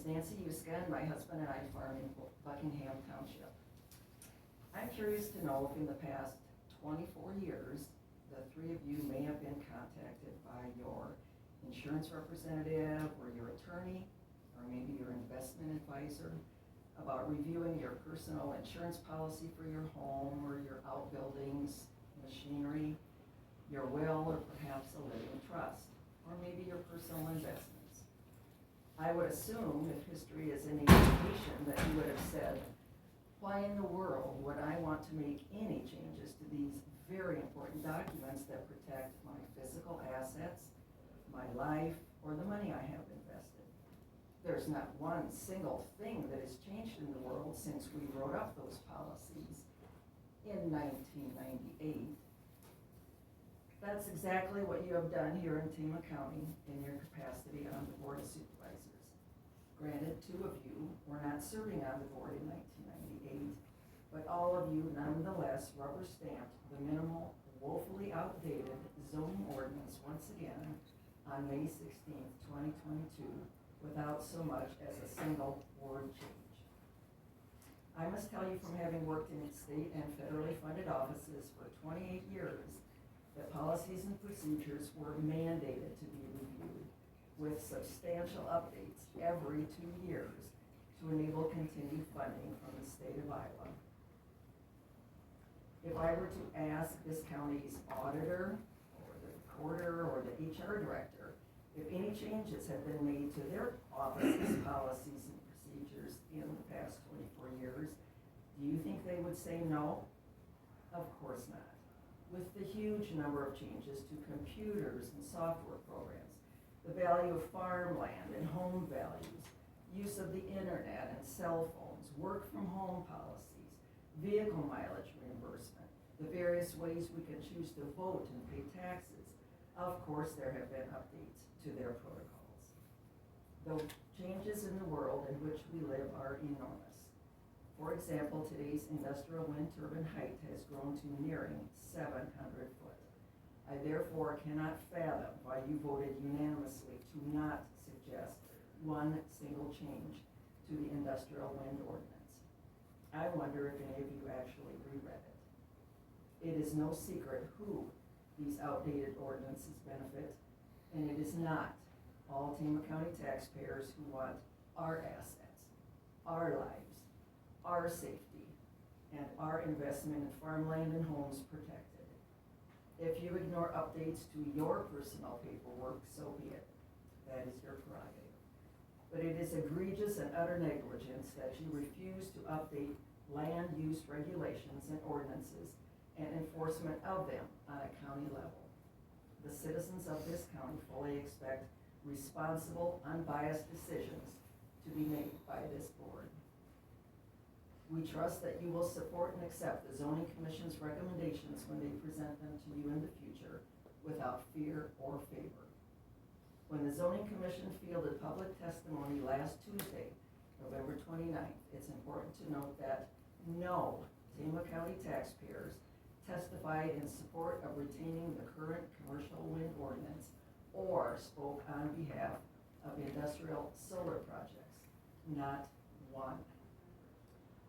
is Nancy Yuska, and my husband and I farm in Buckingham Township. I'm curious to know if in the past 24 years, the three of you may have been contacted by your insurance representative or your attorney, or maybe your investment advisor, about reviewing your personal insurance policy for your home or your outbuildings, machinery, your will, or perhaps a living trust, or maybe your personal investments. I would assume, if history is any indication, that you would have said, why in the world would I want to make any changes to these very important documents that protect my physical assets, my life, or the money I have invested? There's not one single thing that has changed in the world since we wrote up those policies in 1998. That's exactly what you have done here in Tama County in your capacity on the Board of Supervisors. Granted, two of you were not serving on the board in 1998, but all of you nonetheless rubber stamped the minimal, woefully outdated zoning ordinance once again on May 16th, 2022, without so much as a single word change. I must tell you from having worked in state and federally funded offices for 28 years that policies and procedures were mandated to be reviewed with substantial updates every 2 years to enable continued funding from the state of Iowa. If I were to ask this county's auditor, or the recorder, or the HR director, if any changes have been made to their office's policies and procedures in the past 24 years, do you think they would say no? Of course not. With the huge number of changes to computers and software programs, the value of farmland and home values, use of the internet and cell phones, work from home policies, vehicle mileage reimbursement, the various ways we can choose to vote and pay taxes, of course there have been updates to their protocols. The changes in the world in which we live are enormous. For example, today's industrial wind turbine height has grown to nearing 700 foot. I therefore cannot fathom why you voted unanimously to not suggest one single change to the industrial wind ordinance. I wonder if any of you actually reread it. It is no secret who these outdated ordinances benefit, and it is not all Tama County taxpayers who want our assets, our lives, our safety, and our investment in farmland and homes protected. If you ignore updates to your personal paperwork, so be it. That is your prerogative. But it is egregious and utter negligence that you refuse to update land use regulations and ordinances and enforcement of them on a county level. The citizens of this county fully expect responsible, unbiased decisions to be made by this board. We trust that you will support and accept the Zoning Commission's recommendations when they present them to you in the future without fear or favor. When the Zoning Commission fielded public testimony last Tuesday, November 29th, it's important to note that no Tama County taxpayers testified in support of retaining the current commercial wind ordinance or spoke on behalf of industrial solar projects. Not one.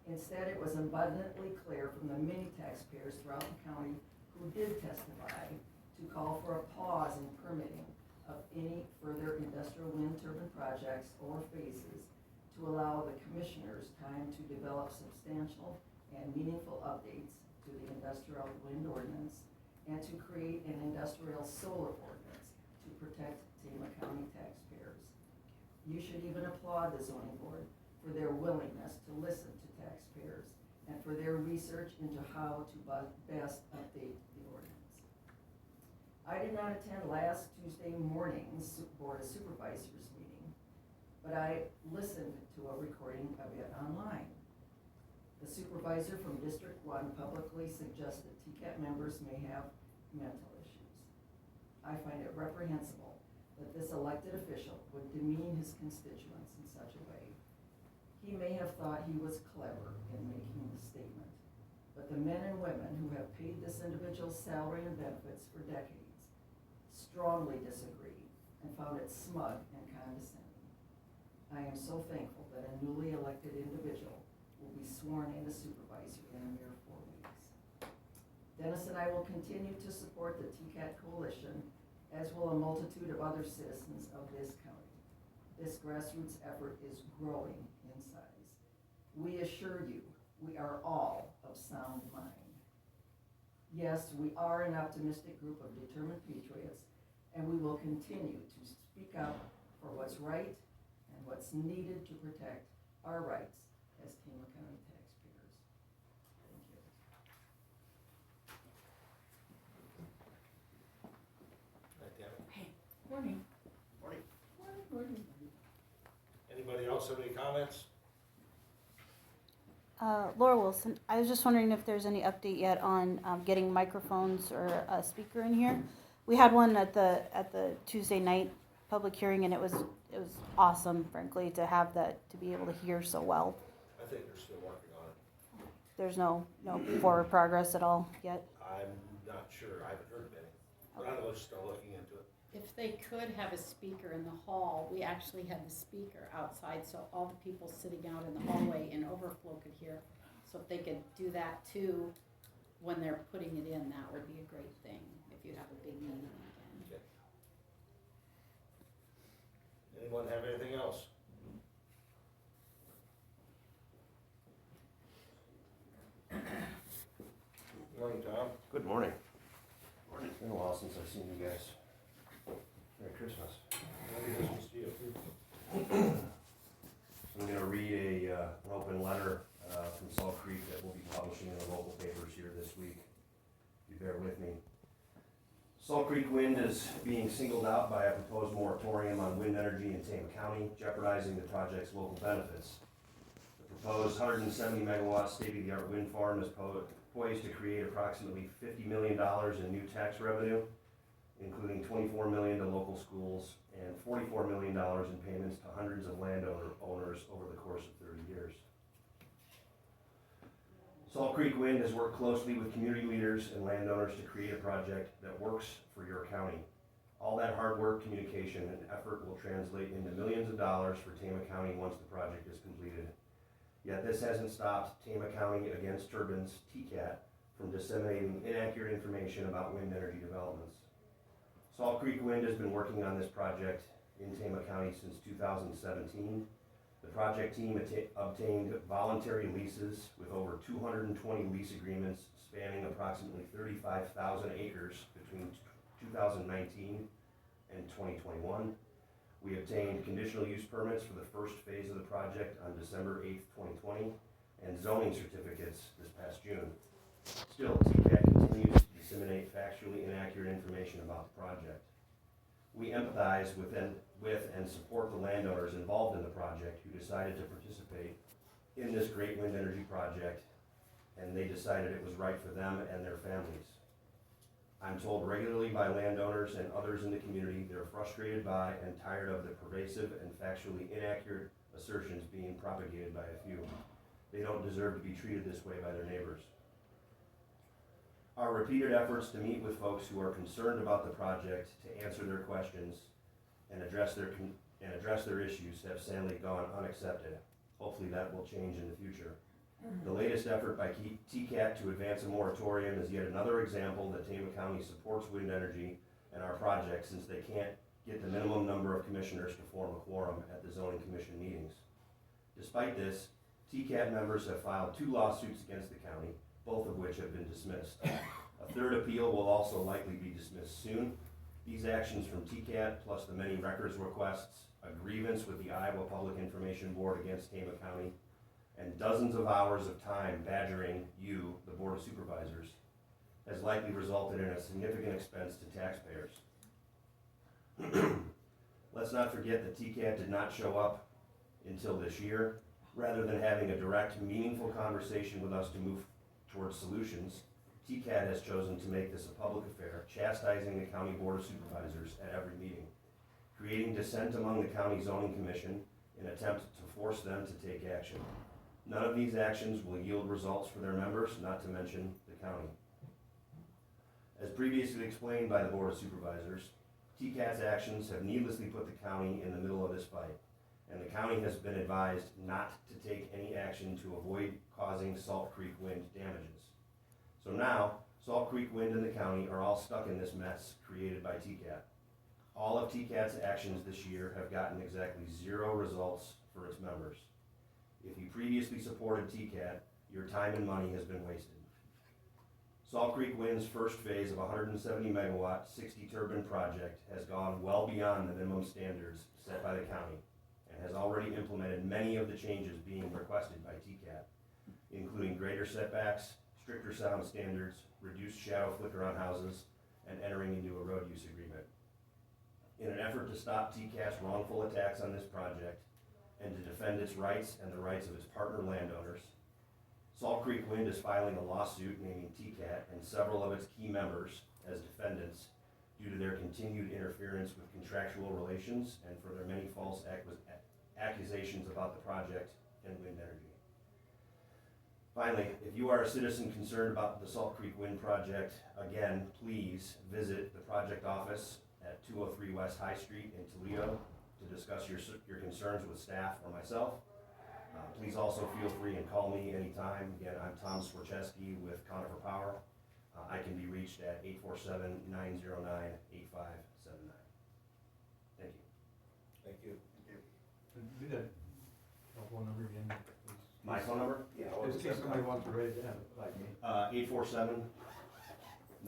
Instead, it was abundantly clear from the many taxpayers throughout the county who did testify to call for a pause in permitting of any further industrial wind turbine projects or phases to allow the commissioners time to develop substantial and meaningful updates to the industrial wind ordinance and to create an industrial solar ordinance to protect Tama County taxpayers. You should even applaud the zoning board for their willingness to listen to taxpayers and for their research into how to best update the ordinance. I did not attend last Tuesday morning's Board of Supervisors meeting, but I listened to a recording of it online. The supervisor from District 1 publicly suggested TCAT members may have mental issues. I find it reprehensible that this elected official would demean his constituents in such a way. He may have thought he was clever in making the statement, but the men and women who have paid this individual's salary and benefits for decades strongly disagreed and found it smug and condescending. I am so thankful that a newly elected individual will be sworn in as supervisor in a mere 4 weeks. Dennis and I will continue to support the TCAT Coalition, as will a multitude of other citizens of this county. This grassroots effort is growing in size. We assure you, we are all of sound mind. Yes, we are an optimistic group of determined patriots, and we will continue to speak up for what's right and what's needed to protect our rights as Tama County taxpayers. Thank you. Right, Tammy. Hey, morning. Morning. Morning. Anybody else have any comments? Laura Wilson, I was just wondering if there's any update yet on getting microphones or a speaker in here. We had one at the Tuesday night public hearing, and it was awesome, frankly, to have that, to be able to hear so well. I think they're still working on it. There's no forward progress at all yet. I'm not sure. I haven't heard of any. But I know they're still looking into it. If they could have a speaker in the hall, we actually had the speaker outside, so all the people sitting out in the hallway in overflow could hear. So if they could do that too, when they're putting it in, that would be a great thing, if you have a big meeting again. Okay. Anyone have anything else? Good morning, Tom. Good morning. It's been a while since I've seen you guys. Merry Christmas. Merry Christmas to you. So I'm going to read an open letter from Salt Creek that we'll be publishing in the local papers here this week. If you bear with me. Salt Creek Wind is being singled out by a proposed moratorium on wind energy in Tama County, jeopardizing the project's local benefits. The proposed 170 megawatt state-of-the-art wind farm is poised to create approximately $50 million in new tax revenue, including $24 million to local schools and $44 million in payments to hundreds of landowners over the course of 30 years. Salt Creek Wind has worked closely with community leaders and landowners to create a project that works for your county. All that hard work, communication, and effort will translate into millions of dollars for Tama County once the project is completed. Yet this hasn't stopped Tama County Against Turbines, TCAT, from disseminating inaccurate information about wind energy developments. Salt Creek Wind has been working on this project in Tama County since 2017. The project team obtained voluntary leases with over 220 lease agreements spanning approximately 35,000 acres between 2019 and 2021. We obtained conditional use permits for the first phase of the project on December 8th, 2020, and zoning certificates this past June. Still, TCAT continues to disseminate factually inaccurate information about the project. We empathize with and support the landowners involved in the project who decided to participate in this great wind energy project, and they decided it was right for them and their families. I'm told regularly by landowners and others in the community they're frustrated by and tired of the pervasive and factually inaccurate assertions being propagated by a few. They don't deserve to be treated this way by their neighbors. Our repeated efforts to meet with folks who are concerned about the project, to answer their questions and address their issues have sadly gone unaccepted. Hopefully that will change in the future. The latest effort by TCAT to advance a moratorium is yet another example that Tama County supports wind energy and our project, since they can't get the minimum number of commissioners to form a quorum at the zoning commission meetings. Despite this, TCAT members have filed 2 lawsuits against the county, both of which have been dismissed. A third appeal will also likely be dismissed soon. These actions from TCAT, plus the many records requests, a grievance with the Iowa Public Information Board against Tama County, and dozens of hours of time badgering you, the Board of Supervisors, has likely resulted in a significant expense to taxpayers. Let's not forget that TCAT did not show up until this year. Rather than having a direct, meaningful conversation with us to move towards solutions, TCAT has chosen to make this a public affair, chastising the County Board of Supervisors at every meeting, creating dissent among the County Zoning Commission in an attempt to force them to take action. None of these actions will yield results for their members, not to mention the county. As previously explained by the Board of Supervisors, TCAT's actions have needlessly put the county in the middle of this fight. and the county has been advised not to take any action to avoid causing Salt Creek wind damages. So now, Salt Creek Wind and the county are all stuck in this mess created by TCAT. All of TCAT's actions this year have gotten exactly 0 results for its members. If you previously supported TCAT, your time and money has been wasted. Salt Creek Wind's first phase of 170 megawatt, 60 turbine project has gone well beyond the minimum standards set by the county and has already implemented many of the changes being requested by TCAT, including greater setbacks, stricter sound standards, reduced shadow flicker on houses, and entering into a road use agreement. In an effort to stop TCAT's wrongful attacks on this project and to defend its rights and the rights of its partner landowners, Salt Creek Wind is filing a lawsuit naming TCAT and several of its key members as defendants due to their continued interference with contractual relations and for their many false accusations about the project and wind energy. Finally, if you are a citizen concerned about the Salt Creek Wind project, again, please visit the project office at 203 West High Street in Toledo to discuss your concerns with staff or myself. Please also feel free and call me anytime. Again, I'm Tom Swarczewski with Conifer Power. I can be reached at 847-909-8579. Thank you. Thank you. Do that phone number again, please. My phone number? Yeah. Just in case somebody wants to write it down, like me.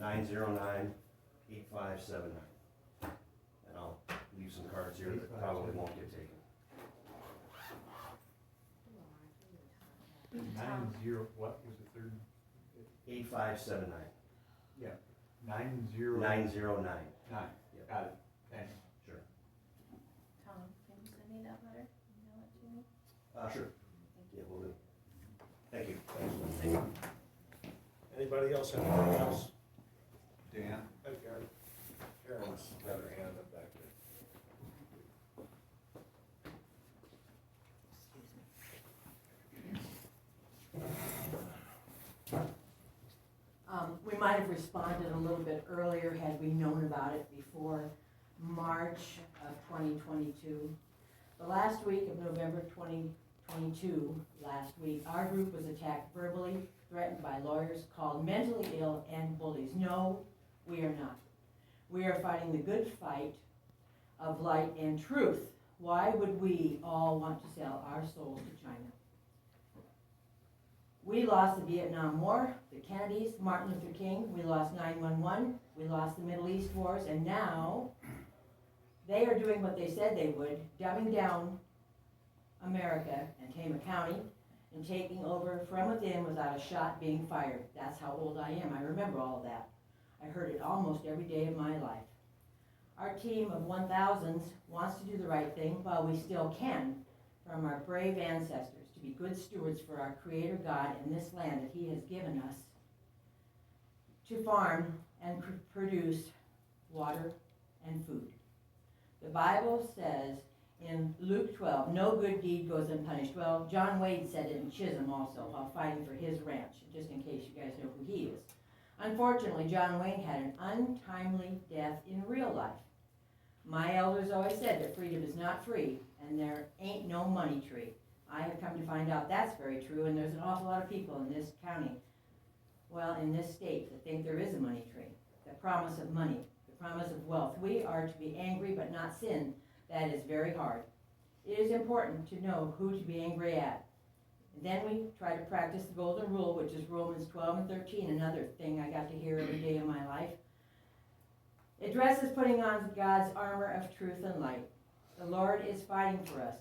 847-909-8579. And I'll leave some cards here that probably won't get taken. 90, what was the third? 8579. Yeah, 90. 909. 9, got it, thanks. Sure. Tom, can you send me that letter? Email it to me? Sure. Yeah, we'll do. Thank you. Anybody else have anything else? Dan? Hi, Karen. Karen's got her hand up back there. We might have responded a little bit earlier had we known about it before March of 2022. The last week of November 2022, last week, our group was attacked verbally, threatened by lawyers, called mentally ill, and bullies. No, we are not. We are fighting the good fight of light and truth. Why would we all want to sell our souls to China? We lost the Vietnam War, the Kennedys, Martin Luther King, we lost 9/11, we lost the Middle East wars, and now they are doing what they said they would, dumbing down America and Tama County and taking over from within without a shot being fired. That's how old I am. I remember all of that. I heard it almost every day of my life. Our team of 1,000s wants to do the right thing while we still can from our brave ancestors, to be good stewards for our Creator God in this land that He has given us to farm and produce water and food. The Bible says in Luke 12, no good deed goes unpunished. Well, John Wade said it in Chisholm also while fighting for his ranch, just in case you guys know who he is. Unfortunately, John Wayne had an untimely death in real life. My elders always said that freedom is not free, and there ain't no money tree. I have come to find out that's very true, and there's an awful lot of people in this county, well, in this state, that think there is a money tree. The promise of money, the promise of wealth. We are to be angry but not sin. That is very hard. It is important to know who to be angry at. And then we try to practice the golden rule, which is Romans 12 and 13, another thing I got to hear every day of my life. It addresses putting on God's armor of truth and light. The Lord is fighting for us,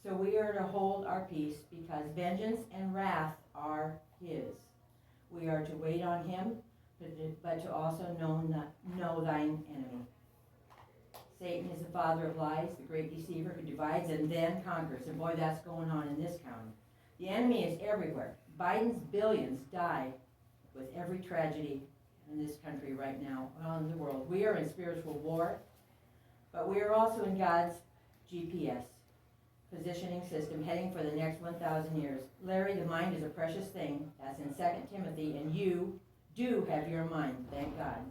so we are to hold our peace because vengeance and wrath are His. We are to wait on Him, but to also know thine enemy. Satan is the father of lies, the great deceiver who divides and then conquers. And boy, that's going on in this county. The enemy is everywhere. Biden's billions die with every tragedy in this country right now, in the world. We are in spiritual war, but we are also in God's GPS positioning system, heading for the next 1,000 years. Larry, the mind is a precious thing. That's in 2 Timothy, and you do have your mind, thank God.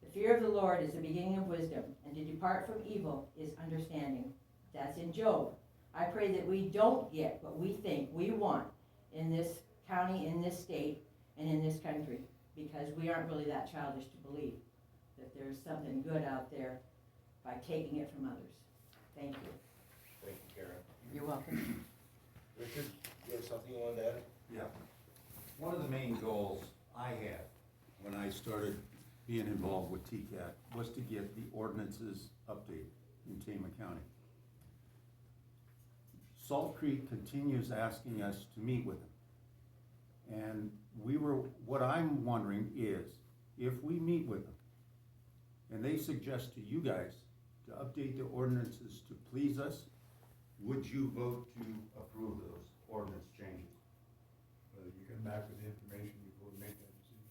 The fear of the Lord is the beginning of wisdom, and to depart from evil is understanding. That's in Job. I pray that we don't get what we think we want in this county, in this state, and in this country, because we aren't really that childish to believe that there's something good out there by taking it from others. Thank you. Thank you, Karen. You're welcome. Richard, you have something you wanted to add? Yeah. One of the main goals I had when I started being involved with TCAT was to get the ordinances updated in Tama County. Salt Creek continues asking us to meet with them. And what I'm wondering is, if we meet with them and they suggest to you guys to update the ordinances to please us, would you vote to approve those ordinance changes? Whether you come back with the information before we make that decision.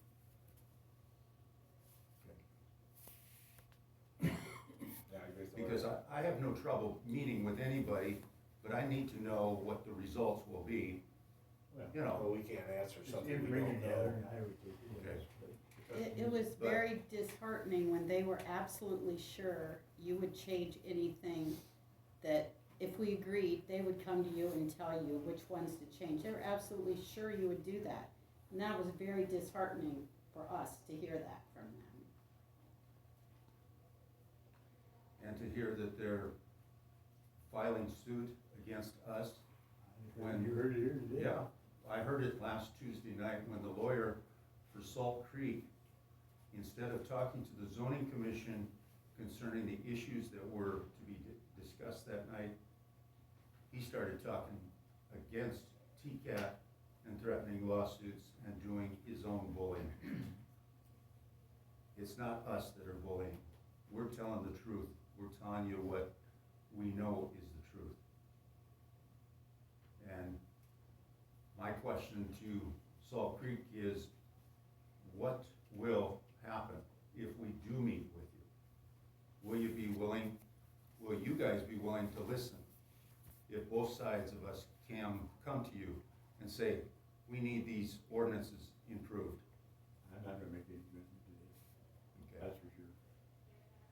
Yeah, I agree with that. Because I have no trouble meeting with anybody, but I need to know what the results will be, you know. Well, we can't answer Just something we information don't know. gathering, I would take it. It was very disheartening when they were absolutely sure you would change anything, that if we agreed, they would come to you and tell you which ones to change. They were absolutely sure you would do that. And that was very disheartening for us to hear that from them. And to hear that they're filing suit against us. When you heard it here today. Yeah, I heard it last Tuesday night when the lawyer for Salt Creek, instead of talking to the zoning commission concerning the issues that were to be discussed that night, he started talking against TCAT and threatening lawsuits and doing his own bullying. It's not us that are bullying. We're telling the truth. We're telling you what we know is the truth. And my question to Salt Creek is, what will happen if we do meet with you? Will you be willing, will you guys be willing to listen? If both sides of us can come to you and say, we need these ordinances improved. I'm not gonna make any commitment today, Okay. that's for sure.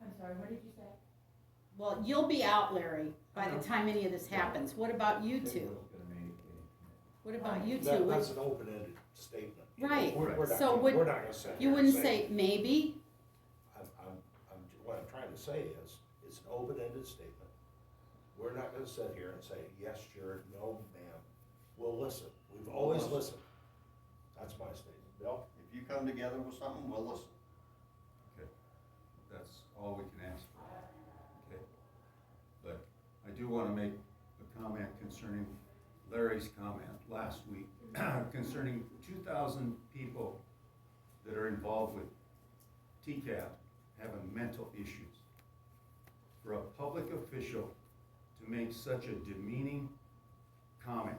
I'm sorry, what did you say? Well, you'll be out, Larry, by the time any of this happens. What about you two? What about you two? That's an open-ended statement. Right. We're not So gonna- would- we're not gonna sit You here and wouldn't say maybe? what I'm trying to say is, it's an open-ended statement. We're not gonna sit here and say, yes, sure, no, ma'am. We'll listen. We've always listened. That's my statement. Bill? If you come together with something, we'll listen. Okay, that's all we can ask for, okay? But I do want to make a comment concerning Larry's comment last week concerning 2,000 people that are involved with TCAP having mental issues. For a public official to make such a demeaning comment,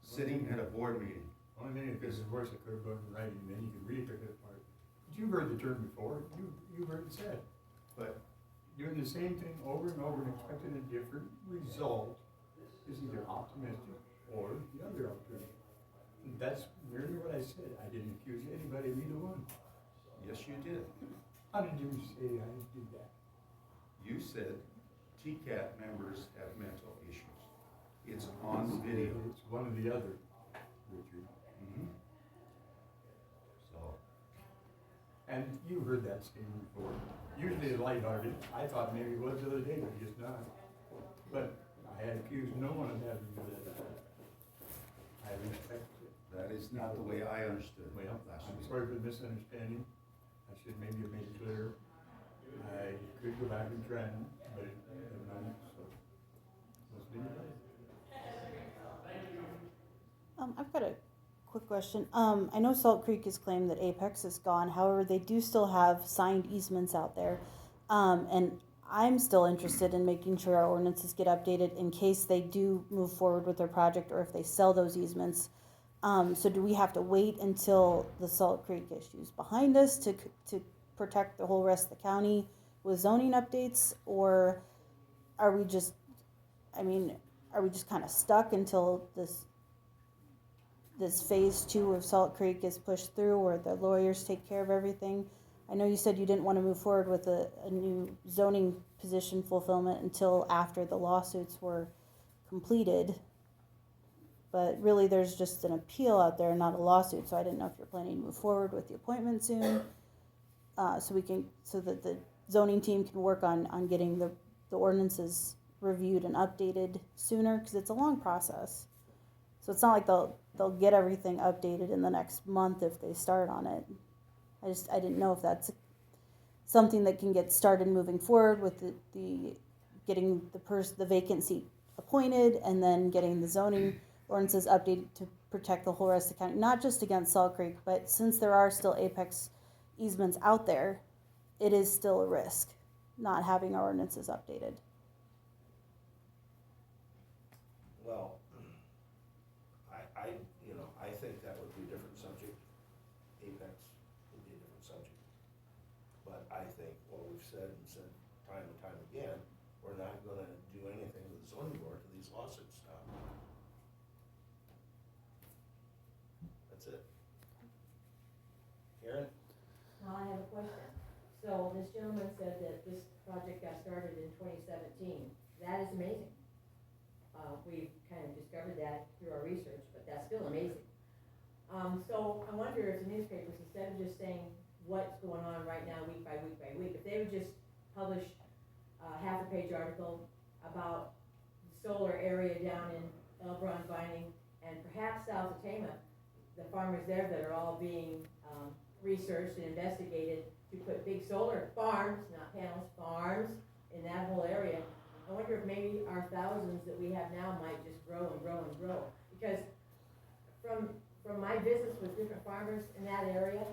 sitting at a board meeting. Only thing is, of course, it could have been in writing, then you could really pick it apart. But you've heard the term before, you've heard it said. But Doing the same thing over and over and expecting a different result is either optimistic or the other alternative. And that's merely what I said. I didn't accuse anybody of either one. yes, you did. How did you say I did that? You said TCAT members have mental issues. It's on video. It's one or the other, Richard. Mhm. So, And you heard that statement before. Usually it's lighthearted. I thought maybe it was the other day, but it's not. But I had accused no one of having done that. I respect it. that is not the way I understood it Well, last I'm week. sorry for the misunderstanding. I should maybe have made it clearer. I could go back and try, but it, so, must be the I've got a quick question. I know Salt Creek has claimed that Apex is gone. However, they do still have signed easements out there. And I'm still interested in making sure our ordinances get updated in case they do move forward with their project or if they sell those easements. So do we have to wait until the Salt Creek issue's behind us to protect the whole rest of the county with zoning updates? Or are we just kind of stuck until this phase 2 of Salt Creek is pushed through, or the lawyers take care of everything? I know you said you didn't want to move forward with a new zoning position fulfillment until after the lawsuits were completed. But really, there's just an appeal out there, not a lawsuit, so I didn't know if you're planning to move forward with the appointment soon. So that the zoning team can work on getting the ordinances reviewed and updated sooner, because it's a long process. So it's not like they'll get everything updated in the next month if they start on it. I didn't know if that's something that can get started moving forward with the getting the vacant seat appointed, and then getting the zoning ordinances updated to protect the whole rest of the county, not just against Salt Creek, but since there are still apex easements out there, it is still a risk not having our ordinances updated. Well, I think that would be a different subject. Apex would be a different subject. But I think what we've said time and time again, we're not gonna do anything with the zoning board till these lawsuits stop. That's it. Karen? Now I have a question. So this gentleman said that this project got started in 2017. That is amazing. We've kind of discovered that through our research, but that's still amazing. So I wonder if the newspapers, instead of just saying what's going on right now week by week by week, if they would just publish a half-a-page article about the solar area down in Elbron, Brining, and perhaps south of Tama, the farmers there that are all being researched and investigated to put big solar farms, not panels, farms in that whole area. I wonder if maybe our thousands that we have now might just grow and grow and grow. Because from my visits with different farmers in that area,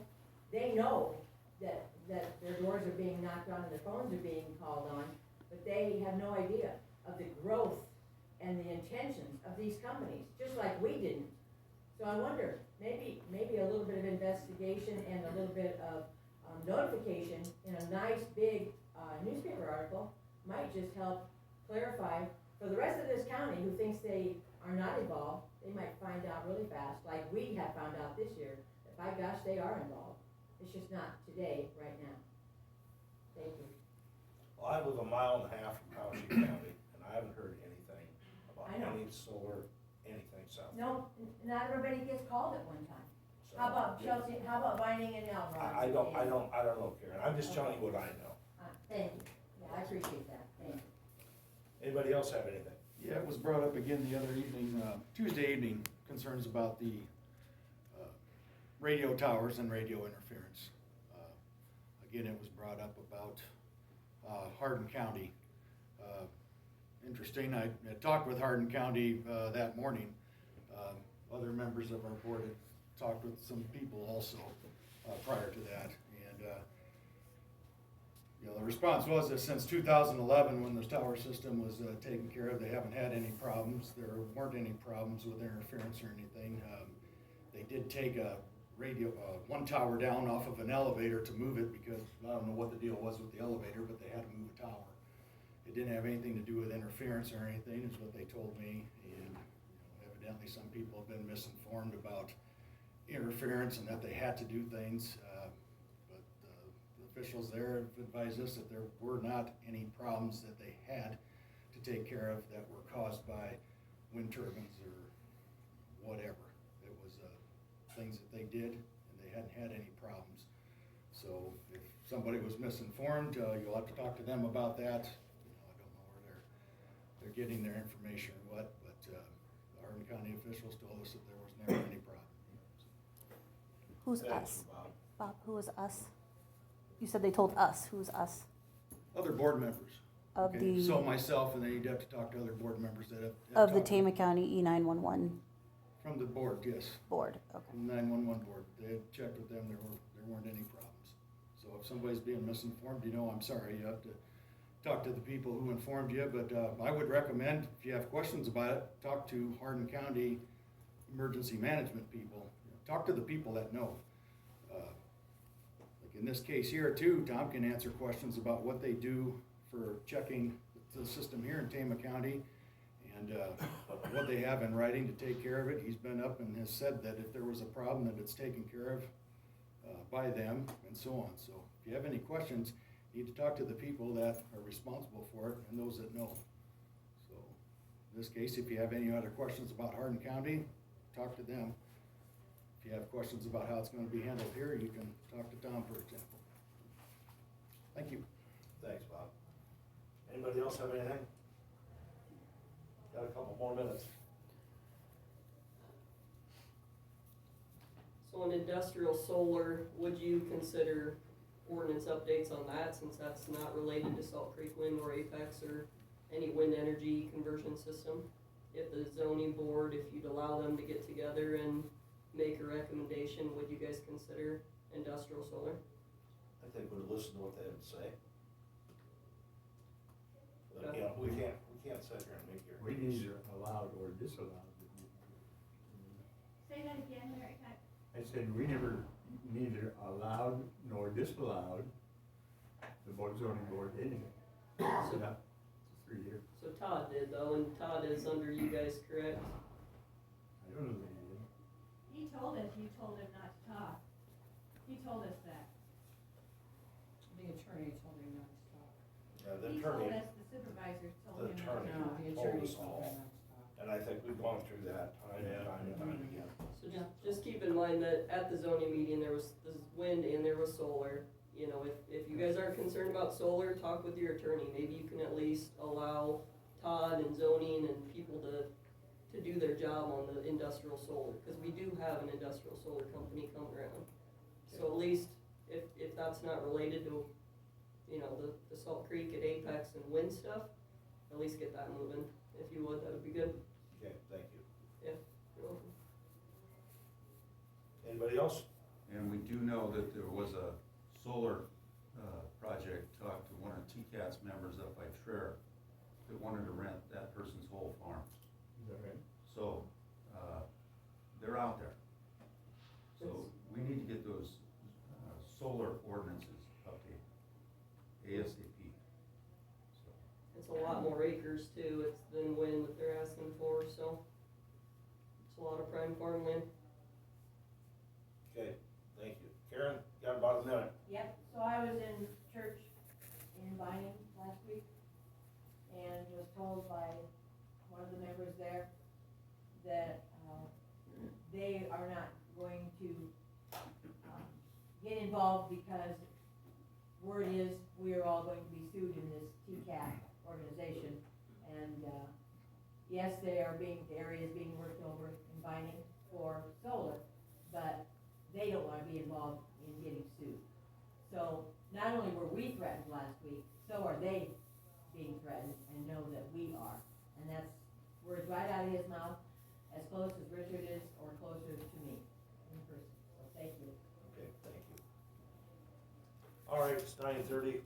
they know that their doors are being knocked on and their phones are being called on, but they have no idea of the growth and the intentions of these companies, just like we didn't. So I wonder, maybe a little bit of investigation and a little bit of notification in a nice big newspaper article might just help clarify for the rest of this county who thinks they are not involved. They might find out really fast, like we have found out this year, that by gosh, they are involved. It's just not today, right now. Thank you. Well, I live 1.5 miles from County County, and I haven't heard anything about I know. any solar, anything south. No, not everybody gets called at one time. So, How about Chelsea, how about Vining and Elbron? I don't know, Karen. I'm just telling you what I know. Thank you. Yeah, I appreciate that. Thank you. Anybody else have anything? Yeah, it was brought up again the other evening, Tuesday evening, concerns about the radio towers and radio interference. Again, it was brought up about Hardin County. Interesting, I talked with Hardin County that morning. Other members of our board had talked with some people also prior to that. And the response was that since 2011, when this tower system was taken care of, they haven't had any problems. There weren't any problems with interference or anything. They did take a one tower down off of an elevator to move it, because I don't know what the deal was with the elevator, but they had to move a tower. It didn't have anything to do with interference or anything, is what they told me. And evidently some people have been misinformed about interference and that they had to do things. Officials there have advised us that there were not any problems that they had to take care of that were caused by wind turbines or whatever. It was things that they did, and they hadn't had any problems. So if somebody was misinformed, you'll have to talk to them about that. I don't know where they're getting their information or what, but the Hardin County officials told us that there was never any problem. Who's Thanks, us? Bob. Bob, who is us? You said they told us. Who's us? Other board members. Of Okay, the so myself, and then you'd have to talk to other board members that have of the talked Tama County E911 from the board, yes, board. Okay. from the 911 board. They had checked with them. There weren't any problems. So if somebody's being misinformed, I'm sorry. You have to talk to the people who informed you. But I would recommend, if you have questions about it, talk to Hardin County emergency management people. Talk to the people that know. In this case here too, Tom can answer questions about what they do for checking the system here in Tama County, and what they have in writing to take care of it. He's been up and has said that if there was a problem, that it's taken care of by them, and so on. So if you have any questions, you need to talk to the people that are responsible for it and those that know. So In this case, if you have any other questions about Hardin County, talk to them. If you have questions about how it's gonna be handled here, you can talk to Tom, for example. Thank you. Thanks, Bob. Anybody else have anything? Got a couple more minutes. So in industrial solar, would you consider ordinance updates on that, since that's not related to Salt Creek Wind or Apex or any wind energy conversion system? If the zoning board, if you'd allow them to get together and make a recommendation, would you guys consider industrial solar? I think we'd listen to what they have to say. But, Okay. you know, we can't sit here and make your. We neither allowed or disallowed. Say that again, Larry. I said, we neither allowed nor disallowed the zoning board anything. So that, 3 years. So Todd did though, and Todd is under you guys, correct? I don't know that he did. He told us, you told him not to talk. He told us that. The attorney told him not to talk. Yeah, the He told attorney, us, the supervisors told the him not attorney to talk. told us all, and I think we've gone through that time and time and time again. So just keep in mind that at the zoning meeting, there was wind and there was solar. You know, if you guys aren't concerned about solar, talk with your attorney. Maybe you can at least allow Todd and zoning and people to do their job on the industrial solar, because we do have an industrial solar company coming around. So at least if that's not related to, you know, the Salt Creek at Apex and wind stuff, at least get that moving. If you would, that would be good. Okay, thank you. Yeah, you're welcome. Anybody else? And we do know that there was a solar project, talked to one of TCAT's members up by Traer that wanted to rent that person's whole farm. Is that right? So, they're out there. So we need to get those solar ordinances updated ASAP. So, It's a lot more acres too, than wind that they're asking for, so it's a lot of prime farmland. Okay, thank you. Karen, got about a minute. Yep, so I was in church in Vining last week and was told by one of the members there that, they are not going to, get involved because word is we are all going to be sued in this TCAT organization. And, yes, the area is being worked over in Vining for solar, but they don't wanna be involved in getting sued. So not only were we threatened last week, so are they being threatened and know that we are. And that's words right out of his mouth, as close as Richard is or closer to me in person. So thank you. Okay, thank you. All right, it's 9:30.